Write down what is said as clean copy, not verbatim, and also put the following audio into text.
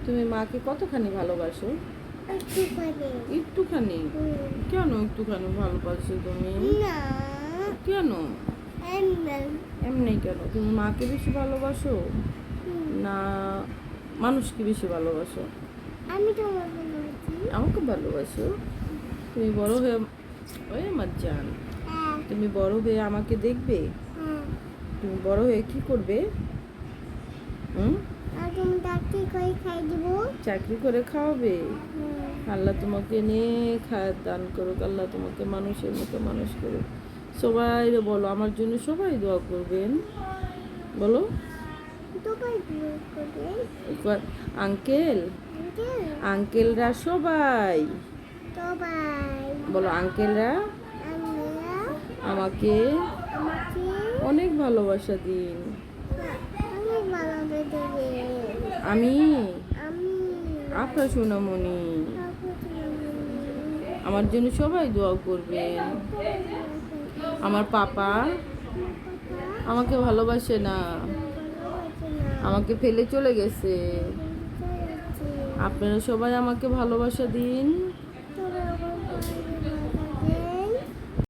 তুমি মাকে কতখানি ভালোবাসো? একটুখানি। একটুখানি? কেন একটুখানি ভালোবাসো তুমি? না, কেন? এমনি। এমনি কেন? তুমি মাকে বেশি ভালোবাসো না মানুষকে বেশি ভালোবাসো? আমি তোমার ভালোবাসি। আমাকে ভালোবাসো? তুমি বড় হয়ে ওই আমার জান, হ্যাঁ, তুমি বড় হয়ে আমাকে দেখবে? হ্যাঁ। তুমি বড় হয়ে কি করবে? হুম? আর তুমি ডাক্তার করে খাই দেবো। চাকরি করে খাওয়াবে? আল্লাহ তোমাকে নেক হায়াত দান করুক, আল্লাহ তোমাকে মানুষের মতো মানুষ করুক। সবাই বলো আমার জন্য, সবাই দোয়া করবেন। বলো তোমার বিয়ে করবে। আঙ্কেল, আঙ্কেল, আঙ্কেলরা সবাই সবাই। বলো আঙ্কেলরা আমরা আমাকে আমাকে অনেক ভালোবাসা দিন। অনেক ভালোবাসা দেবে। আমি আমি আপনার সোনামণি, আপনাকে আমার জন্য সবাই দোয়া করবেন। আমার পাপা আমাকে ভালোবাসে না, আমাকে ফেলে চলে গেছে। আপনারা সবাই আমাকে ভালোবাসা দিন।